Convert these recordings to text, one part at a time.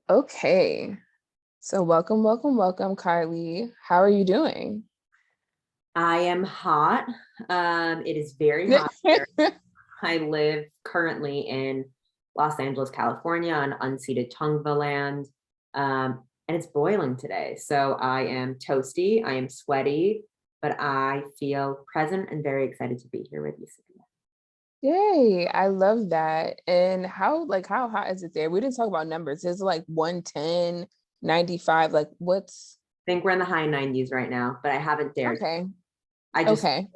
Okay, so welcome, Kylie. How are you doing? I am hot. It is very hot here. I live currently in Los Angeles, California, on unceded Tongva land. And it's boiling today. So I am toasty, I am sweaty, but I feel present and very excited to be here with you, Sophia. Yay, I love that. And how hot is it there? We didn't talk about numbers. Is it like 110, 95? Like what's I think we're in the high 90s right now, but I haven't dared. okay. I just Okay.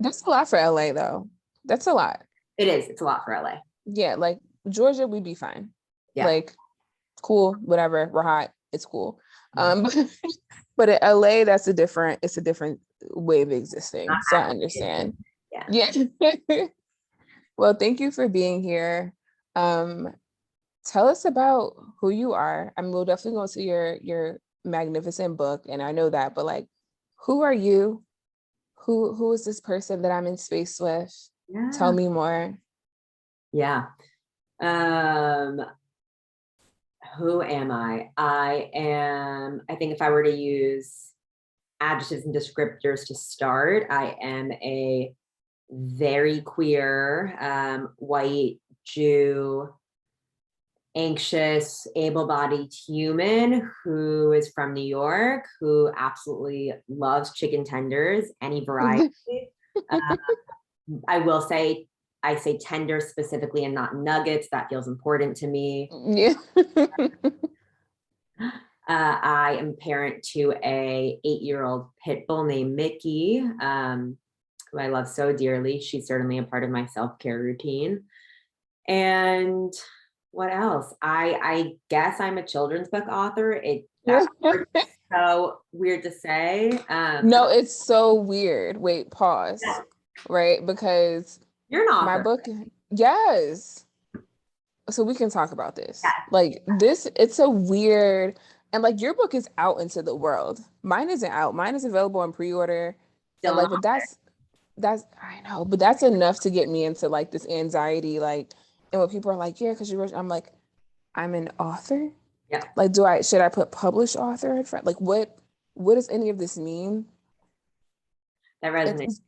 That's a lot for LA though. That's a lot. It is. It's a lot for LA. Yeah, like Georgia, we'd be fine. Yeah. Like cool, whatever. We're hot. It's cool. But in LA, it's a different way of existing. So I understand. Yeah. Well, thank you for being here. Tell us about who you are. I mean, we'll definitely go to your magnificent book, and I know that, but like, who are you? Who is this person that I'm in space with? Yeah. Tell me more. Yeah. Who am I? I think if I were to use adjectives and descriptors to start, I am a very queer, white Jew, anxious, able-bodied human who is from New York, who absolutely loves chicken tenders, any variety. I will say, I say tender specifically and not nuggets. That feels important to me. Yeah. I am parent to a 8-year-old pit bull named Mickey, who I love so dearly. She's certainly a part of my self-care routine. And what else? I guess I'm a children's book author. That's so weird to say. No, it's so weird. Wait, pause. Yeah. Right? Because you're an author. My book, yes. So we can talk about this. Yeah. Like this, it's a weird, and like your book is out into the world. Mine isn't out. Mine is available on pre-order. And like, but that's I know, but that's enough to get me into like this anxiety. Like, and when people are like, yeah, because I'm like, I'm an author. Yeah. Like, should I put published author in front? Like, what does any of this mean? That resonates.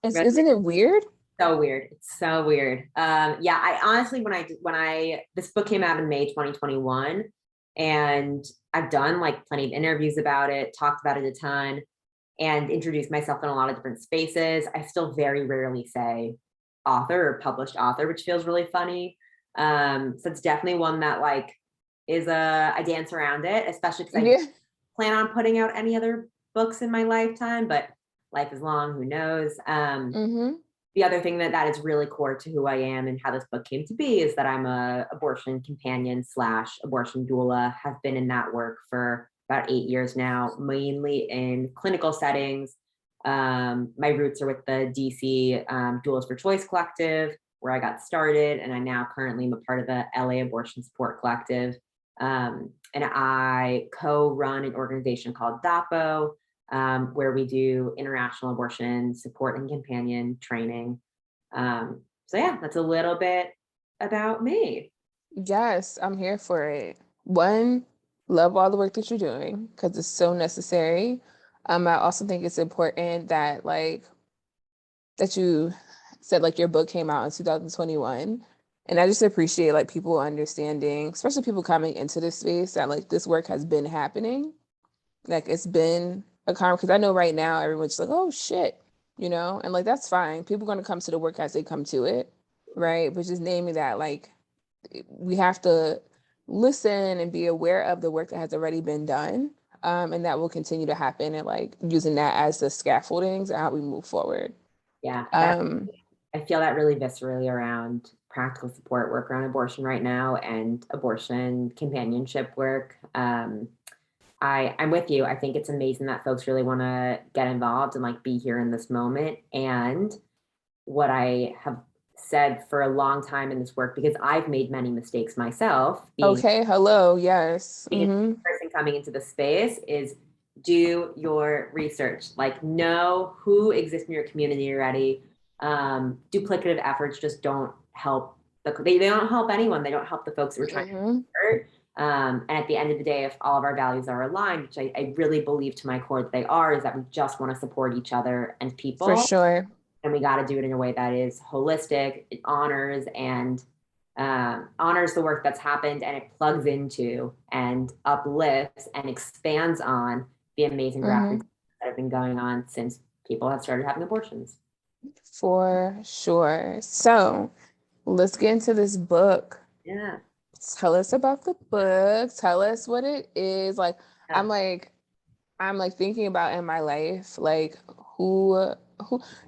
Isn't it weird? So weird. It's so weird. Yeah, I honestly, when this book came out in May 2021, and I've done like plenty of interviews about it, talked about it a ton, and introduced myself in a lot of different spaces. I still very rarely say author or published author, which feels really funny. So it's definitely one that like I dance around it, especially because I plan on putting out any other books in my lifetime, but life is long, who knows? The other thing that is really core to who I am and how this book came to be is that I'm a abortion companion / abortion doula, have been in that work for about 8 years now, mainly in clinical settings. My roots are with the DC Doulas for Choice Collective, where I got started, and I now currently am a part of the LA Abortion Support Collective. And I co-run an organization called Dopo, where we do international abortion support and companion training. So yeah, that's a little bit about me. Yes, I'm here for it. One, love all the work that you're doing because it's so necessary. I also think it's important that that you said like your book came out in 2021. And I just appreciate like people understanding, especially people coming into this space, that like this work has been happening. Like it's been a conversation, because I know right now everyone's like, oh shit, and like that's fine. People are going to come to the work as they come to it, right? But just naming that like we have to listen and be aware of the work that has already been done, and that will continue to happen, and like using that as the scaffoldings and how we move forward. Yeah, I feel that really viscerally around practical support work around abortion right now and abortion companionship work. I'm with you. I think it's amazing that folks really want to get involved and like be here in this moment. And what I have said for a long time in this work, because I've made many mistakes myself. Hello, yes. Being a person coming into the space is do your research, like know who exists in your community already. Duplicative efforts just don't help they don't help anyone. They don't help the folks who are trying to Mm-hmm. hurt. And at the end of the day, if all of our values are aligned, which I really believe to my core that they are, is that we just want to support each other and For people. sure. And we got to do it in a way that is holistic, it honors and honors the work that's happened, and it plugs into and uplifts and expands on the amazing Mm-hmm. grassroots that have been going on since people have started having abortions. For sure. So let's get into this book. Yeah. Tell us about the book. Tell us what it is. Like, Yeah. I'm like thinking about in my life, like who,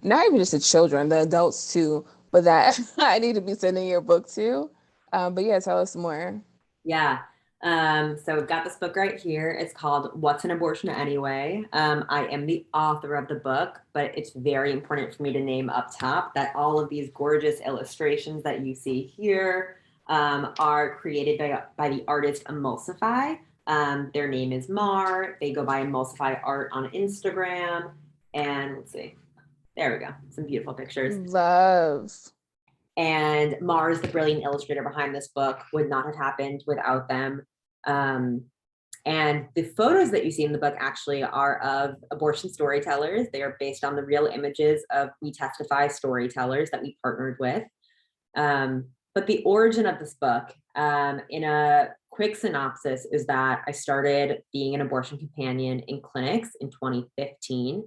not even just the children, the adults too, but that I need to be sending your book to. But yeah, tell us more. Yeah. So we've got this book right here. It's called What's an Abortion Anyway? I am the author of the book, but it's very important for me to name up top that all of these gorgeous illustrations that you see here are created by the artist Emulsify. Their name is Mar. They go by Emulsify Art on Instagram. And let's see, there we go. Some beautiful pictures. Love. And Mars, the brilliant illustrator behind this book, would not have happened without them. And the photos that you see in the book actually are of abortion storytellers. They are based on the real images of We Testify storytellers that we partnered with. But the origin of this book, in a quick synopsis, is that I started being an abortion companion in clinics in 2015.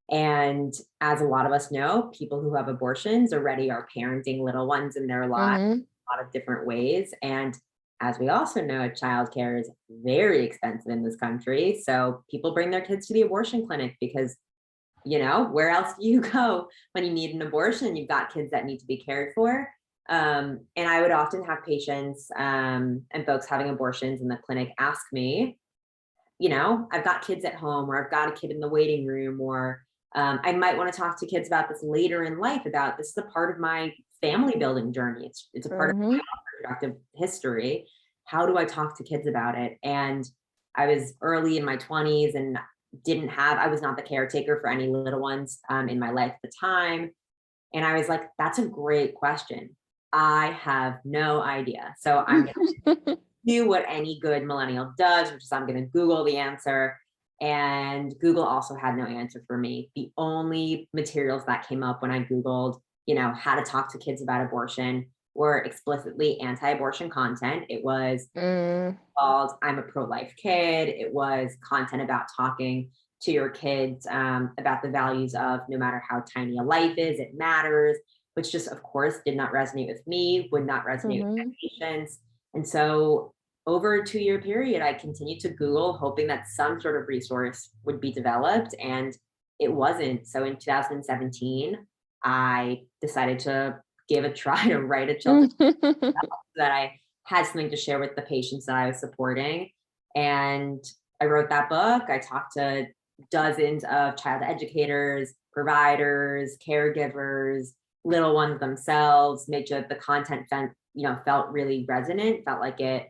And as a lot of us know, people who have abortions already are parenting little ones in their lives Mm-hmm. in a lot of different ways. And as we also know, childcare is very expensive in this country. So people bring their kids to the abortion clinic because, where else do you go when you need an abortion? You've got kids that need to be cared for. And I would often have patients and folks having abortions in the clinic ask me, I've got kids at home, or I've got a kid in the waiting room, or I might want to talk to kids about this later in life, about this is a part of my family building journey. It's a part of Mm-hmm. my reproductive history. How do I talk to kids about it? And I was early in my 20s and I was not the caretaker for any little ones in my life at the time. And I was like, that's a great question. I have no idea. So I'm going to do what any good millennial does, which is I'm going to Google the answer. And Google also had no answer for me. The only materials that came up when I Googled, how to talk to kids about abortion were explicitly anti-abortion content. It was called I'm a pro-life kid. It was content about talking to your kids about the values of no matter how tiny a life is, it matters, which just, of course, did not resonate with me, would not resonate with my patients. And so over a 2-year period, I continued to Google, hoping that some sort of resource would be developed, and it wasn't. So in 2017, I decided to give a try to write a children's Mm-hmm. that I had something to share with the patients that I was supporting. And I wrote that book. I talked to dozens of child educators, providers, caregivers, little ones themselves, made sure that the content felt really resonant, felt like it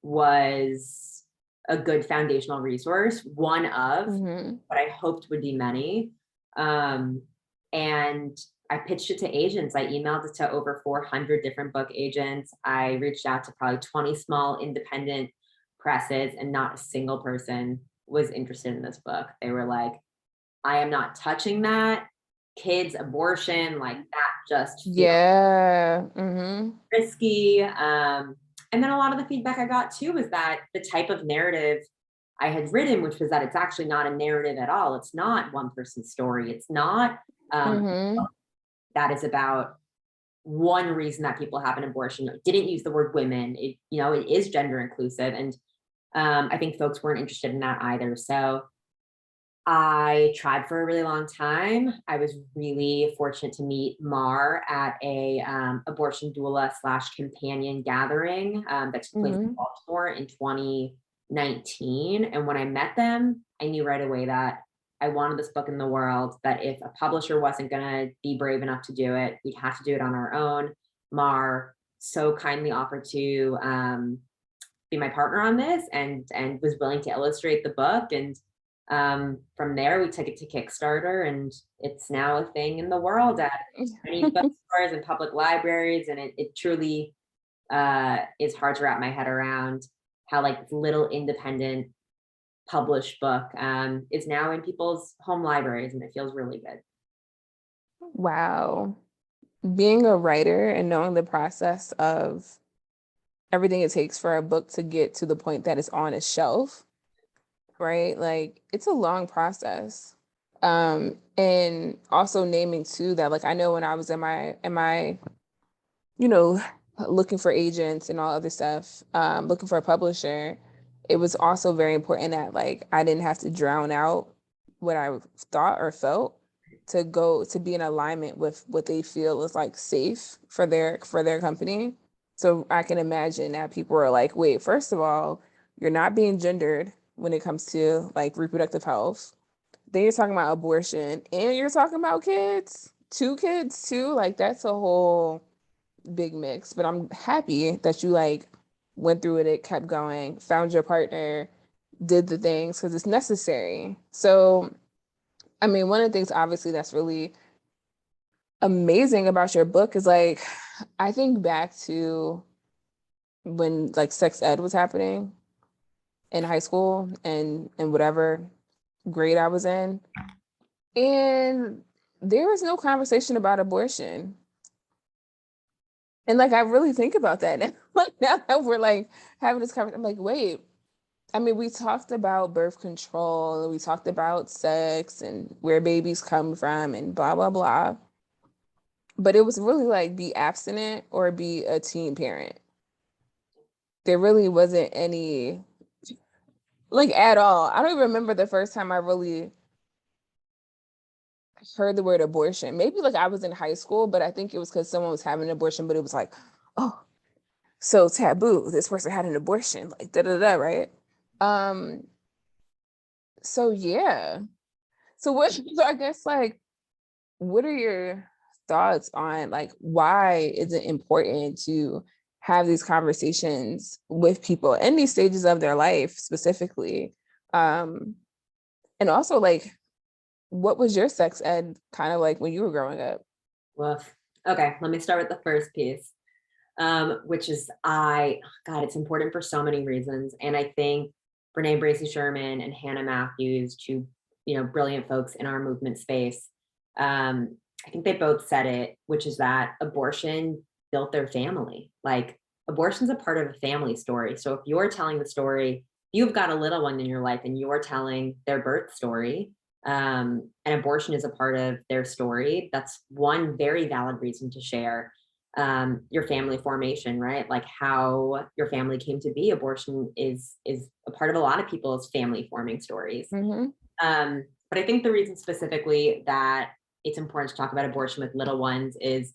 was a good foundational resource, one of what I hoped would be many. And I pitched it to agents. I emailed it to over 400 different book agents. I reached out to probably 20 small independent presses, and not a single person was interested in this book. They were like, I am not touching that. Kids, abortion, like that just feels Yeah. risky. And then a lot of the feedback I got too was that the type of narrative I had written, which was that it's actually not a narrative at all. It's not one person's story. It's not that is about one reason that people have an abortion. It didn't use the word women. It is gender inclusive. And I think folks weren't interested in that either. So I tried for a really long time. I was really fortunate to meet Mar at a abortion doula / companion gathering that took place in Baltimore in 2019. And when I met them, I knew right away that I wanted this book in the world, that if a publisher wasn't going to be brave enough to do it, we'd have to do it on our own. Mar so kindly offered to be my partner on this and was willing to illustrate the book. And From there, we took it to Kickstarter, and it's now a thing in the world at many bookstores and public libraries. And it truly is hard to wrap my head around how like this little independent published book is now in people's home libraries, and it feels really good. Wow. Being a writer and knowing the process of everything it takes for a book to get to the point that it's on a shelf, right? Like it's a long process. And also naming too that like I know when I was in my you know, looking for agents and all other stuff, looking for a publisher, it was also very important that like I didn't have to drown out what I thought or felt to go to be in alignment with what they feel is like safe for their company. So I can imagine that people are like, wait, first of all, you're not being gendered when it comes to like reproductive health. Then you're talking about abortion and you're talking about kids, two kids too. Like that's a whole big mix, but I'm happy that you like went through it, kept going, found your partner, did the things because it's necessary. So, I mean, one of the things obviously that's really amazing about your book is like, I think back to when like sex ed was happening in high school and whatever grade I was in, and there was no conversation about abortion. And like I really think about that now. Like now that we're like having this conversation, I'm like, wait, I mean, we talked about birth control, and we talked about sex and where babies come from and blah blah blah. But it was really like be abstinent or be a teen parent. There really wasn't any like at all. I don't even remember the first time I really heard the word abortion. Maybe like I was in high school, but I think it was because someone was having an abortion, but it was like, oh, so taboo. This person had an abortion, like da da da, right? Um, so yeah. So what so I guess like what are your thoughts on like why is it important to have these conversations with people in these stages of their life specifically? Um, and also like what was your sex ed kind of like when you were growing up? Woof. Okay, let me start with the first piece, which is God, it's important for so many reasons. And I think Brene Bracy Sherman and Hannah Matthews, two, brilliant folks in our movement space, I think they both said it, which is that abortion built their family. Like abortion's a part of a family story. So if you're telling the story, you've got a little one in your life and you're telling their birth story, and abortion is a part of their story, that's one very valid reason to share your family formation, right? Like how your family came to be. Abortion is a part of a lot of people's family forming stories. Mm-hmm. But I think the reason specifically that it's important to talk about abortion with little ones is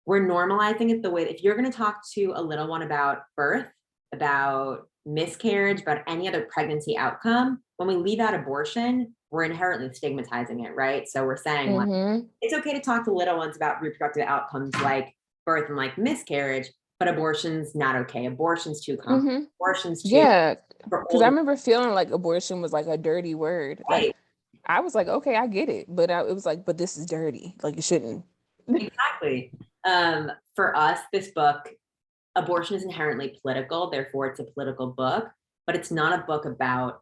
we're normalizing it the way that if you're going to talk to a little one about birth, about miscarriage, about any other pregnancy outcome, when we leave out abortion, we're inherently stigmatizing it, right? So we're saying like, Mm-hmm. it's okay to talk to little ones about reproductive outcomes like birth and like miscarriage, but abortion's not okay. Abortion's too common. Mm-hmm. Abortion's too Yeah, for because I older. remember feeling like abortion was like a dirty word. Like Right. I was like, okay, I get it, but it was like, but this is dirty. Like it shouldn't. Exactly. For us, this book, abortion is inherently political, therefore it's a political book, but it's not a book about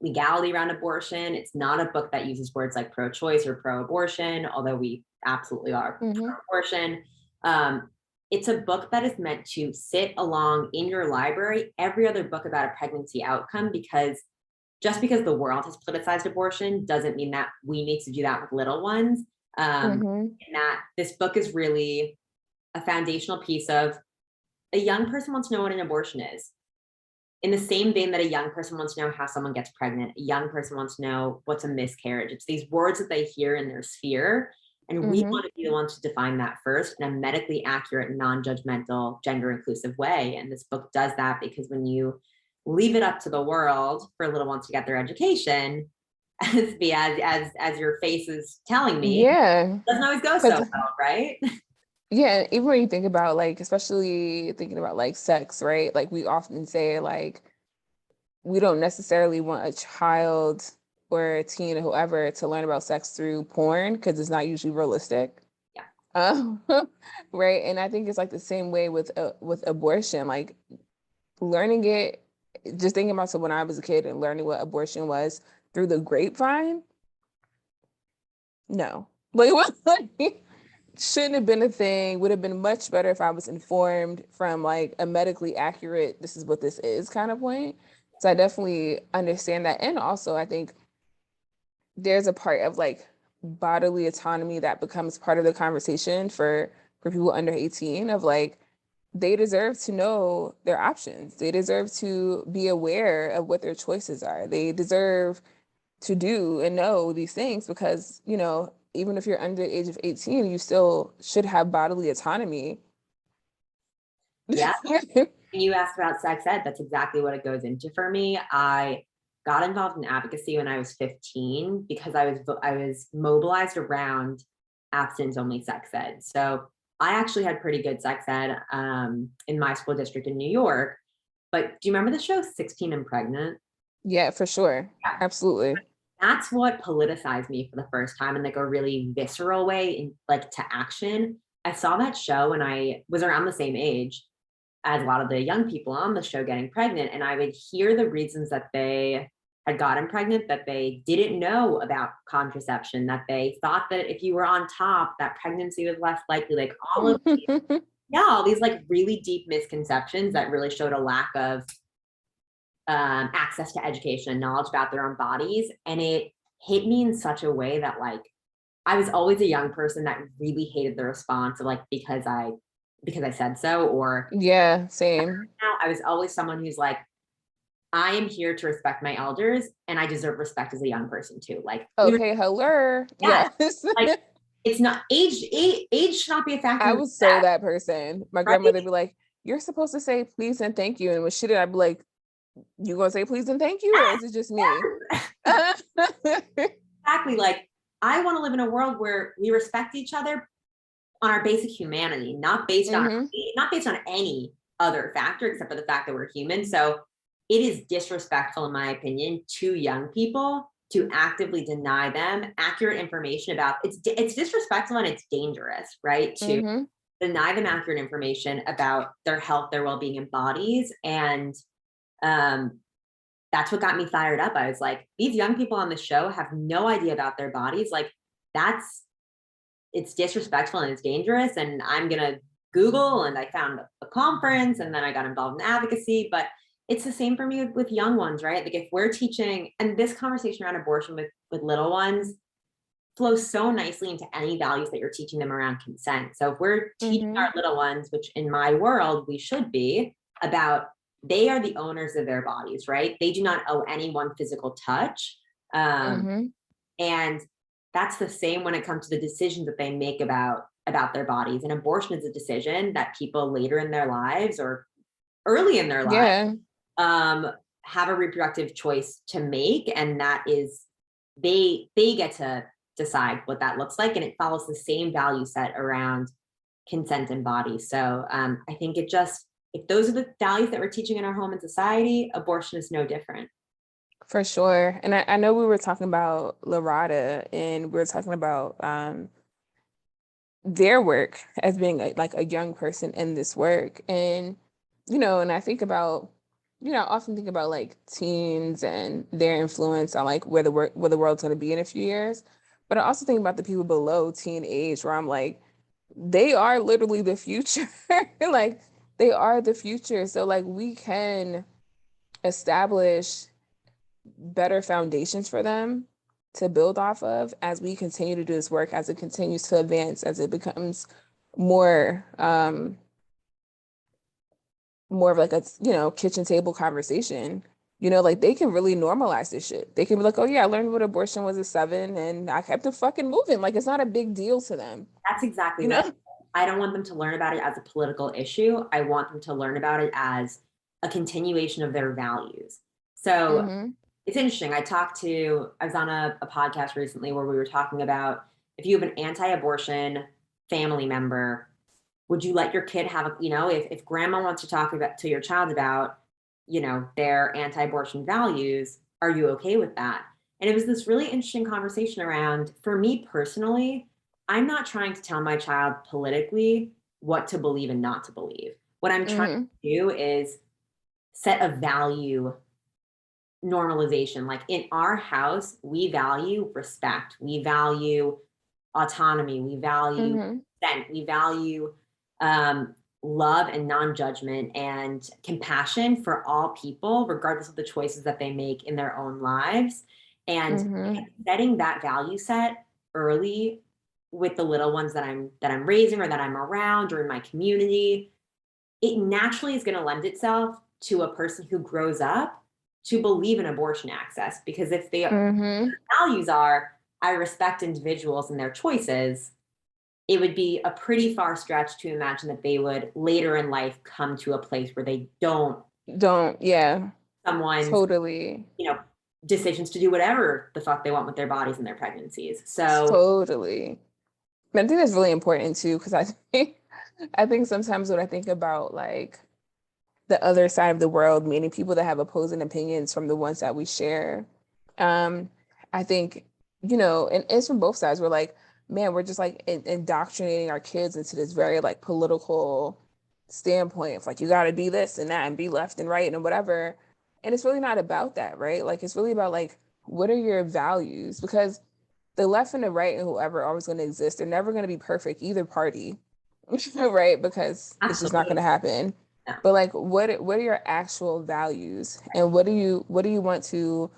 legality around abortion. It's not a book that uses words like pro-choice or pro-abortion, although we absolutely are Mm-hmm. pro-abortion. It's a book that is meant to sit along in your library every other book about a pregnancy outcome, because just because the world has politicized abortion doesn't mean that we need to do that with little ones. Mm-hmm. And that this book is really a foundational piece of a young person wants to know what an abortion is. In the same vein that a young person wants to know how someone gets pregnant, a young person wants to know what's a miscarriage. It's these words that they hear in their sphere. And we Mm-hmm. want to be the ones to define that first in a medically accurate, non-judgmental, gender inclusive way. And this book does that because when you leave it up to the world for little ones to get their education, as your face is telling me, Yeah, it doesn't always go so because well, right? yeah, even when you think about like, especially thinking about like sex, right? Like we often say like we don't necessarily want a child or a teen or whoever to learn about sex through porn because it's not usually realistic. Yeah. Right. And I think it's like the same way with abortion, like learning it, just thinking about, so when I was a kid and learning what abortion was through the grapevine, no. Like what, like, shouldn't have been a thing. Would have been much better if I was informed from like a medically accurate, this is what this is kind of point. So I definitely understand that. And also I think there's a part of like bodily autonomy that becomes part of the conversation for people under 18 of like, they deserve to know their options. They deserve to be aware of what their choices are. They deserve to do and know these things because, you know, even if you're under the age of 18, you still should have bodily autonomy. Yeah. You asked about sex ed. That's exactly what it goes into for me. I got involved in advocacy when I was 15 because I was mobilized around abstinence only sex ed. So I actually had pretty good sex ed in my school district in New York. But do you remember the show 16 and Pregnant? Yeah, for sure. Yeah. Absolutely. That's what politicized me for the first time in like a really visceral way, in like to action. I saw that show when I was around the same age as a lot of the young people on the show getting pregnant, and I would hear the reasons that they had gotten pregnant, that they didn't know about contraception, that they thought that if you were on top, that pregnancy was less likely, like all of all these like really deep misconceptions that really showed a lack of access to education and knowledge about their own bodies. And it hit me in such a way that like I was always a young person that really hated the response of like because I said so, or Yeah, same. now I was always someone who's like, I am here to respect my elders and I deserve respect as a young person too. Like, Okay, hello. yeah, Yes. like it's not age should not be a factor. I was so that person. My right? grandmother would be like, you're supposed to say please and thank you. And when she did, I'd be like, you gonna say please and thank you, or is it just me? Exactly. Like, I want to live in a world where we respect each other on our basic humanity, not based on any other factor except for the fact that we're human. So it is disrespectful, in my opinion, to young people to actively deny them accurate information about it's disrespectful and it's dangerous, right? To deny them accurate information about their health, their well-being, and bodies. And that's what got me fired up. I was like, these young people on the show have no idea about their bodies. Like, it's disrespectful and it's dangerous. And I'm gonna Google, and I found a conference, and then I got involved in advocacy. But it's the same for me with young ones, right? Like, if we're teaching, and this conversation around abortion with little ones flows so nicely into any values that you're teaching them around consent. So if we're teaching our little ones, which in my world we should be, about they are the owners of their bodies, right? They do not owe anyone physical touch. And that's the same when it comes to the decisions that they make about their bodies. And abortion is a decision that people later in their lives or early in their lives have a reproductive choice to make. And that is, they get to decide what that looks like. And it follows the same value set around consent and body. So I think it just, if those are the values that we're teaching in our home and society, abortion is no different. For sure. And I know we were talking about Larada, and we were talking about their work as being like a young person in this work. And, you know, and I think about, you know, I often think about like teens and their influence on like where the world's going to be in a few years. But I also think about the people below teen age where I'm like, they are literally the future. Like, they are the future. So like we can establish better foundations for them to build off of as we continue to do this work, as it continues to advance, as it becomes more more of like a, you know, kitchen table conversation. You know, like they can really normalize this shit. They can be like, oh yeah, I learned what abortion was at 7 and I kept it fucking moving. Like, it's not a big deal to them. That's exactly right. I don't want them to learn about it as a political issue. I want them to learn about it as a continuation of their values. So it's interesting. I was on a podcast recently where we were talking about, if you have an anti-abortion family member, would you let your kid have a, you know, if grandma wants to talk about to your child about, you know, their anti-abortion values, are you okay with that? And it was this really interesting conversation around, for me personally, I'm not trying to tell my child politically what to believe and not to believe. What I'm trying Mm-hmm. to do is set a value normalization. Like in our house, we value respect, we value autonomy, we value Mm-hmm. consent, we value um, love and non-judgment and compassion for all people, regardless of the choices that they make in their own lives. And Mm-hmm. setting that value set early with the little ones that I'm raising or that I'm around or in my community, it naturally is going to lend itself to a person who grows up to believe in abortion access. Because if the Mm-hmm. values are, I respect individuals and their choices, it would be a pretty far stretch to imagine that they would later in life come to a place where they don't Don't, yeah, someone's, totally. you know, decisions to do whatever the fuck they want with their bodies and their pregnancies. So Totally. And I think that's really important too, because I think sometimes when I think about like the other side of the world, meaning people that have opposing opinions from the ones that we share, um, I think, and it's from both sides. We're like, man, we're just like indoctrinating our kids into this very like political standpoint of like, you got to be this and that and be left and right and whatever. And it's really not about that, right? Like, it's really about like, what are your values? Because the left and the right and whoever are always going to exist. They're never going to be perfect, either party, right? Because it's just not going absolutely. to happen. No. But like, what are your actual values, and what do you want to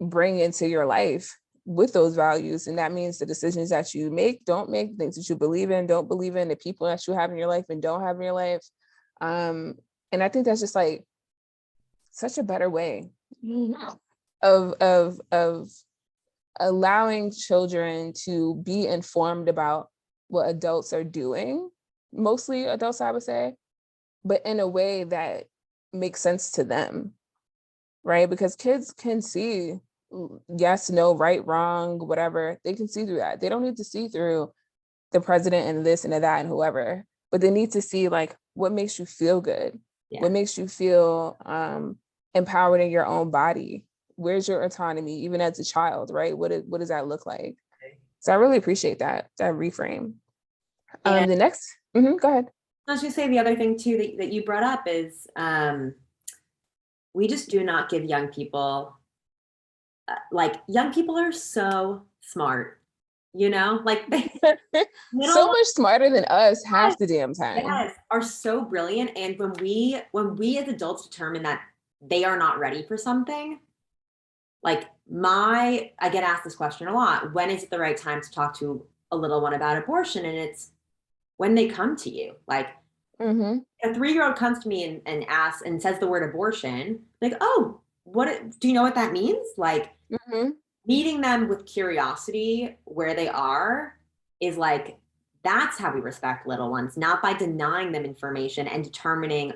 bring into your life with those values? And that means the decisions that you make, don't make, things that you believe in, don't believe in, the people that you have in your life and don't have in your life. Um, and I think that's just like such a better way of allowing children to be informed about what adults are doing, mostly adults, I would say, but in a way that makes sense to them, right? Because kids can see yes, no, right, wrong, whatever. They can see through that. They don't need to see through the president and this and that and whoever, but they need to see like what makes you feel good, Yeah. what makes you feel empowered in your own body. Where's your autonomy, even as a child, right? What does that look like? So I really appreciate that reframe. And The next, go ahead. I was going to say the other thing too that you brought up is we just do not give young people like young people are so smart, like they So little much smarter than us ones, half the damn time. yes, are so brilliant. And when we as adults determine that they are not ready for something, like I get asked this question a lot. When is it the right time to talk to a little one about abortion? And it's when they come to you. Like Mm-hmm. a 3-year-old comes to me and asks and says the word abortion, like, oh, do you know what that means? Like Mm-hmm. meeting them with curiosity where they are is like, that's how we respect little ones, not by denying them information and determining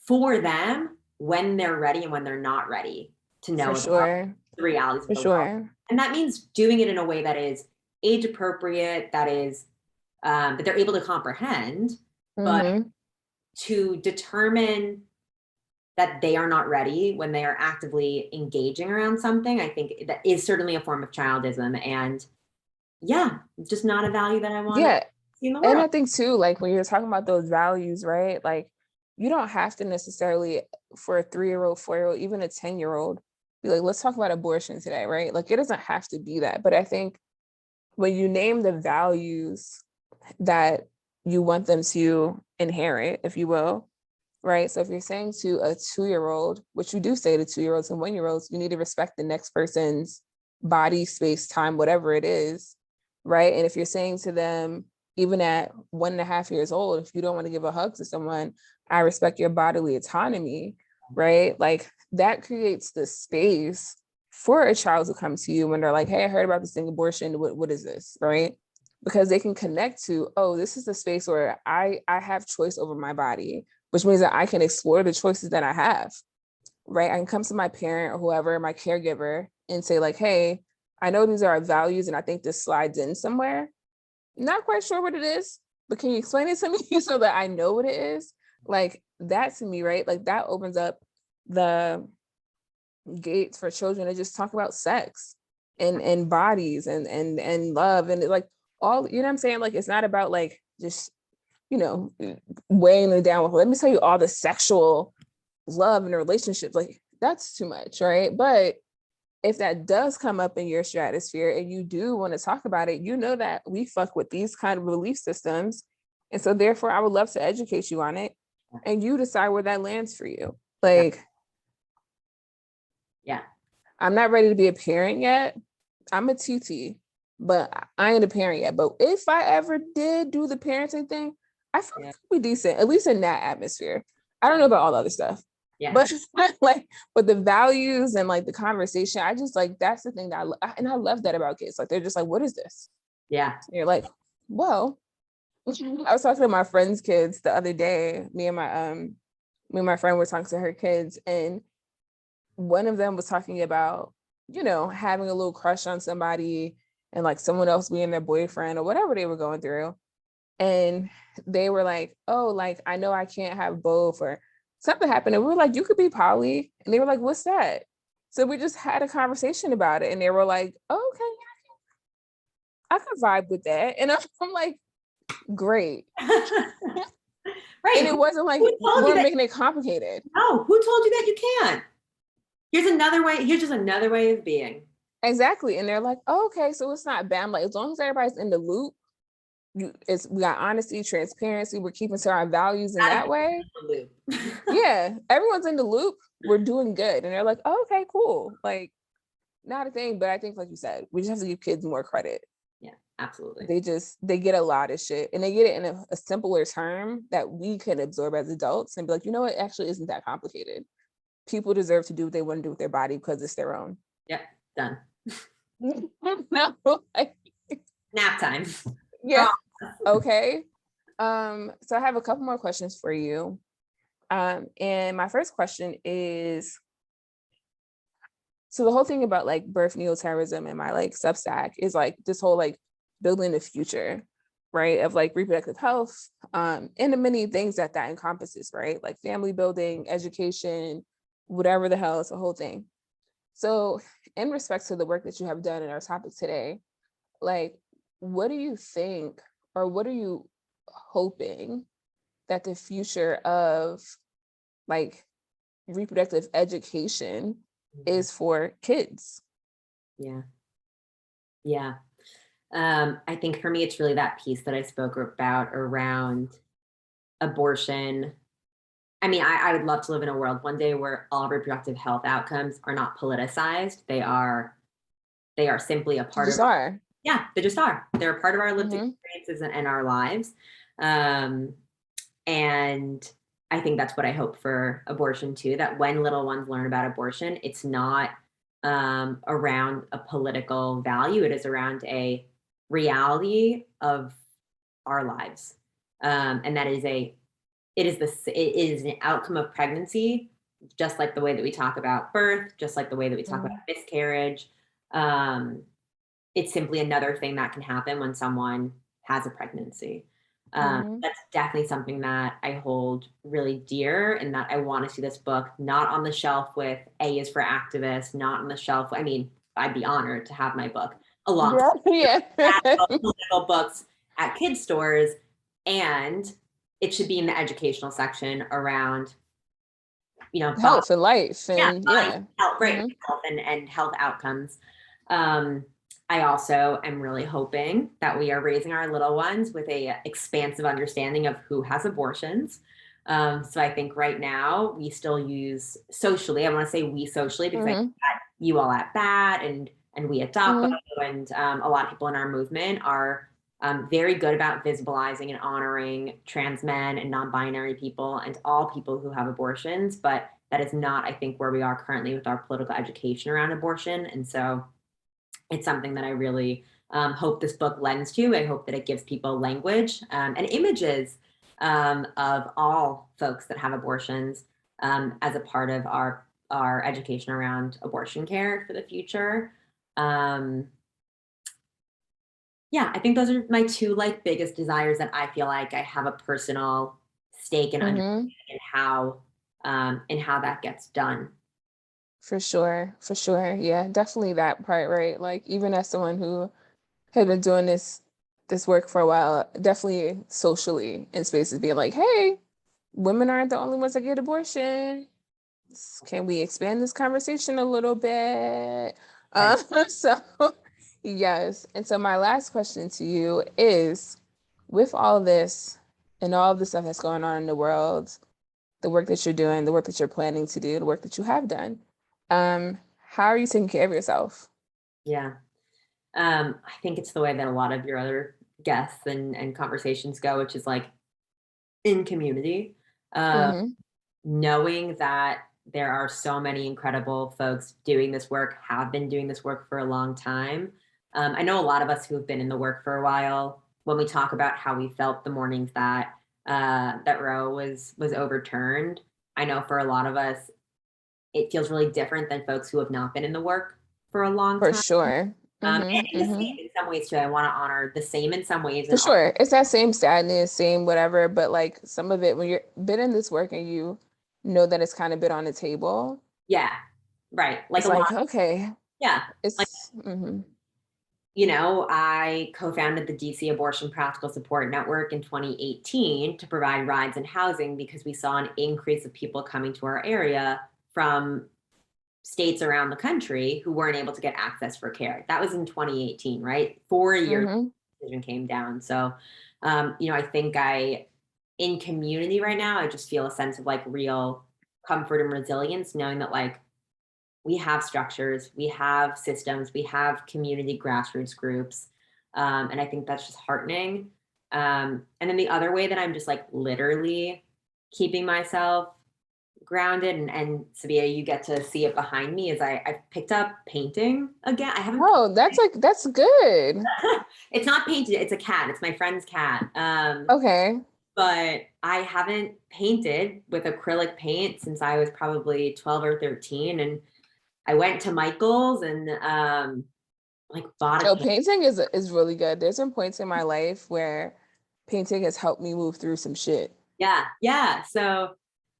for them when they're ready and when they're not ready to know For about sure. the realities of For the world. sure. And that means doing it in a way that is age appropriate, that they're able to comprehend, but Mm-hmm. to determine that they are not ready when they are actively engaging around something, I think that is certainly a form of childism. And yeah, just not a value that I want to Yeah. see in the And world. I think too, like when you're talking about those values, right? Like you don't have to necessarily, for a 3-year-old, 4-year-old, even a 10-year-old, be like, let's talk about abortion today, right? Like it doesn't have to be that. But I think when you name the values that you want them to inherit, if you will, right? So if you're saying to a 2-year-old, which you do say to 2-year-olds and 1-year-olds, you need to respect the next person's body, space, time, whatever it is, right? And if you're saying to them, even at 1.5 years old, if you don't want to give a hug to someone, I respect your bodily autonomy, right? Like that creates the space for a child to come to you when they're like, hey, I heard about this thing, abortion. What is this, right? Because they can connect to, oh, this is the space where I have choice over my body, which means that I can explore the choices that I have, right? I can come to my parent or whoever, my caregiver, and say like, hey, I know these are our values and I think this slides in somewhere. Not quite sure what it is, but can you explain it to me so that I know what it is? Like that to me, right? Like that opens up the gates for children to just talk about sex and bodies and love and like all, you know what I'm saying? Like, it's not about like just, you know, weighing it down with, let me tell you all the sexual love and relationships. Like, that's too much, right? But if that does come up in your stratosphere and you do want to talk about it, you know that we fuck with these kind of belief systems. And so therefore I would love to educate you on it and you decide where that lands for you. Like, yeah. I'm not ready to be a parent yet. I'm a TT, but I ain't a parent yet. But if I ever did do the parenting thing, I feel like it could be decent, at least in that atmosphere. I don't know about all the other stuff. Yeah. But like, but the values and like the conversation, I just like, that's the thing that and I love that about kids. Like, they're just like, what is this? Yeah. And you're like, well, I was talking to my friend's kids the other day. Me and my friend were talking to her kids, and one of them was talking about, you know, having a little crush on somebody and like someone else being their boyfriend or whatever they were going through. And they were like, oh, like, I know I can't have both, or something happened. And we were like, you could be poly. And they were like, what's that? So we just had a conversation about it. And they were like, oh, okay, I could vibe with that. And I'm like, great. Right. And it wasn't like we're making it complicated. No, who told you that you can't? Here's another way. Here's just another way of being. Exactly. And they're like, oh, okay, so it's not bad. I'm like, as long as everybody's in the loop, we got honesty, transparency, we're keeping to our values in that way. Yeah, everyone's in the loop, we're doing good. And they're like, oh, okay, cool. Like, not a thing. But I think, like you said, we just have to give kids more credit. Yeah, absolutely. They get a lot of shit, and they get it in a simpler term that we can absorb as adults and be like, you know what, it actually isn't that complicated. People deserve to do what they want to do with their body because it's their own. Yep, done. No, like, nap time. Yeah. Okay. So I have a couple more questions for you. And my first question is, so the whole thing about like birth neoterrorism and my like Substack is like this whole like building the future, right, of like reproductive health, and the many things that encompasses, right, like family building, education, whatever the hell, it's a whole thing. So in respect to the work that you have done in our topic today, like, what do you think, or what are you hoping that the future of like reproductive education is for kids? Yeah. I think for me, it's really that piece that I spoke about around abortion. I mean, I would love to live in a world one day where all reproductive health outcomes are not politicized. They are simply a part of. Yeah, they just are. They're a part of our lived experiences and our lives. And I think that's what I hope for abortion too, that when little ones learn about abortion, it's not around a political value. It is around a reality of our lives. And that is it is an outcome of pregnancy, just like the way that we talk about birth, just like the way that we talk about miscarriage. It's simply another thing that can happen when someone has a pregnancy. That's definitely something that I hold really dear, and that I want to see this book not on the shelf with A is for activists, not on the shelf. I mean, I'd be honored to have my book alongside political books at kids stores, and it should be in the educational section around, you know, health and life and health, right, health and health outcomes. I also am really hoping that we are raising our little ones with a expansive understanding of who has abortions. So I think right now we still use socially, I want to say we socially, because I think that you all at BAT and we at Dopo and a lot of people in our movement are very good about visibilizing and honoring trans men and non-binary people and all people who have abortions. But that is not, I think, where we are currently with our political education around abortion. And so it's something that I really hope this book lends to. I hope that it gives people language and images of all folks that have abortions as a part of our education around abortion care for the future. I think those are my two like biggest desires that I feel like I have a personal stake in understanding in how that gets done. For sure. For sure. Yeah, definitely that part, right? Like even as someone who had been doing this work for a while, definitely socially in spaces being like, hey, women aren't the only ones that get abortion. Can we expand this conversation a little bit? Right. So yes. And so my last question to you is, with all this and all of the stuff that's going on in the world, the work that you're doing, the work that you're planning to do, the work that you have done, how are you taking care of yourself? Yeah. I think it's the way that a lot of your other guests and conversations go, which is like in community. Uh, Mm-hmm. Knowing that there are so many incredible folks doing this work, have been doing this work for a long time. I know a lot of us who have been in the work for a while, when we talk about how we felt the mornings that that Roe was overturned, I know for a lot of us, it feels really different than folks who have not been in the work for a long For time. sure. And Mm-hmm. the Mm-hmm. same in some ways too. I want to honor the same in some ways, For and also, sure. It's that same sadness, same whatever, but like some of it when you're been in this work and you know that it's kind of been on the table, yeah, right. Like it's a lot, like, okay, yeah. Like, it's I co-founded the DC Abortion Practical Support Network in 2018 to provide rides and housing because we saw an increase of people coming to our area from states around the country who weren't able to get access for care. That was in 2018, right? 4 years mm-hmm. the decision came down. So, I think in community right now, I just feel a sense of like real comfort and resilience, knowing that like we have structures, we have systems, we have community grassroots groups. And I think that's just heartening. And then the other way that I'm just like literally keeping myself grounded and Sabia, you get to see it behind me is I picked up painting again. I haven't, Oh, that's good. it's not painted, it's a cat. It's my friend's cat. Okay. But I haven't painted with acrylic paint since I was probably 12 or 13. And I went to Michael's and like bought a Oh, can. painting is really good. There's been points in my life where painting has helped me move through some shit. Yeah, yeah. So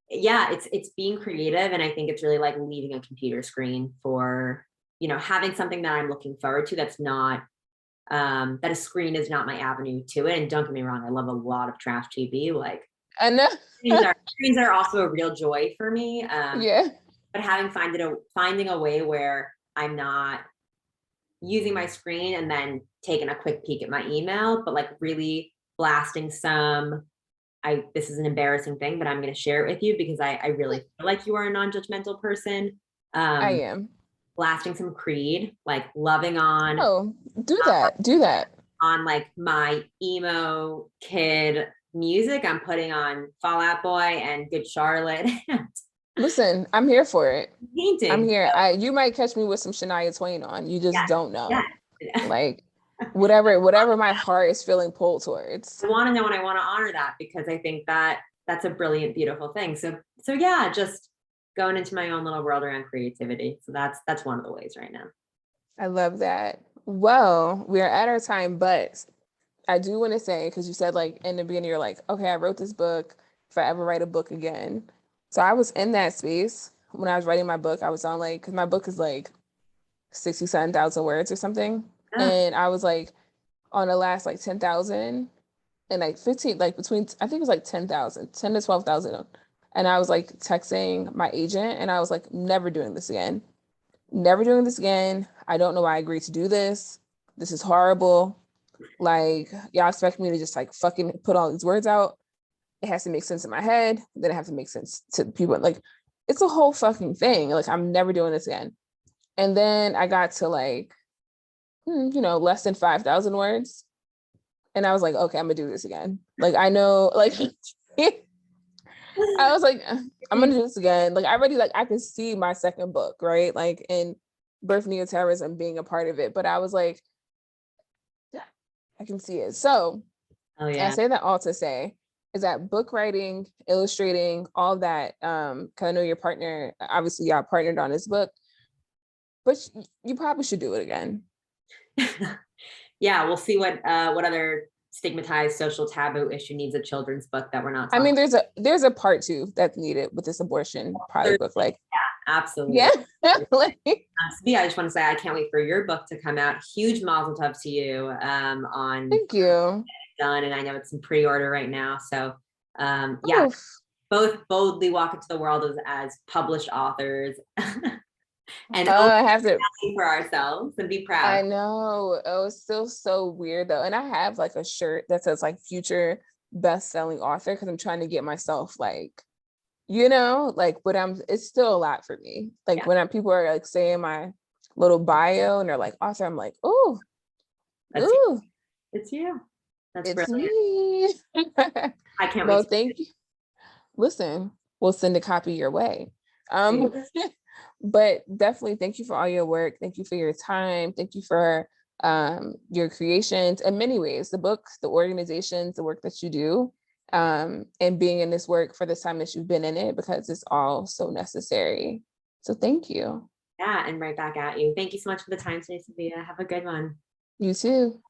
yeah, it's being creative, and I think it's really like leaving a computer screen for having something that I'm looking forward to. That's not that a screen is not my avenue to it. And don't get me wrong, I love a lot of trash TV. Like I know. screens are also a real joy for me. Yeah. But finding a way where I'm not using my screen and then taking a quick peek at my email, but like really blasting some. This is an embarrassing thing, but I'm going to share it with you because I really feel like you are a non-judgmental person. I Um, am. Blasting some Creed, like loving on Oh, do that. Do that. like my emo kid music. I'm putting on Fall Out Boy and Good Charlotte. Listen, I'm here for it. I'm Painting. here. You might catch me with some Shania Twain on. You just Yeah, don't yeah. know. Like whatever my heart is feeling pulled towards. I want to know and I want to honor that because I think that that's a brilliant, beautiful thing. So yeah, just going into my own little world around creativity. So that's one of the ways right now. I love that. Well, we are at our time, but I do want to say, because you said like in the beginning, you're like, okay, I wrote this book. If I ever write a book again. So I was in that space when I was writing my book. I was on like, because my book is like 67,000 words or something. Ah, And I was like on the last like 10,000 and like 15, like between, I think it was like 10,000, 10 to 12,000. And I was like texting my agent and I was like, never doing this again. Never doing this again. I don't know why I agreed to do this. This is horrible. Like, y'all expect me to just like fucking put all these words out. It has to make sense in my head. Then it has to make sense to people. Like, it's a whole fucking thing. Like, I'm never doing this again. And then I got to like, less than 5,000 words. And I was like, okay, I'm gonna do this again. Like, I know, like, I was like, I'm gonna do this again. Like, I already, like, I can see my second book, right? Like, in birth neoterrorism being a part of it. But I was like, yeah, I can see it. So oh I yeah. say that all to say is that book writing, illustrating, all that, because I know your partner, obviously y'all partnered on this book, but you probably should do it again. Yeah, we'll see what other stigmatized social taboo issue needs a children's book that we're not I talking mean, there's a part two that's needed with this abortion probably about. book. Like, Yeah, absolutely. yeah. Like, Sophia, I just want to say I can't wait for your book to come out. Huge mazel tov to you on thank you. done, and I know it's in pre-order right now. So yeah, Oof. both boldly walk into the world as published authors and own I have to. for ourselves and be proud. I know. Oh, it's still so weird though. And I have like a shirt that says like future best-selling author because I'm trying to get myself like, like, but it's still a lot for me. Like Yeah, when people are like saying my little bio and they're like author, I'm like, oh, that's you. ooh, It's you. That's it's brilliant. me. I can't wait No, to thank you. Listen, we'll send a copy your way. Um, but definitely thank you for all your work. Thank you for your time. Thank you for your creations in many ways, the books, the organizations, the work that you do, and being in this work for this time that you've been in it, because it's all so necessary. So thank you. Yeah, and right back at you. Thank you so much for the time today, Sophia. Have a good one. You too.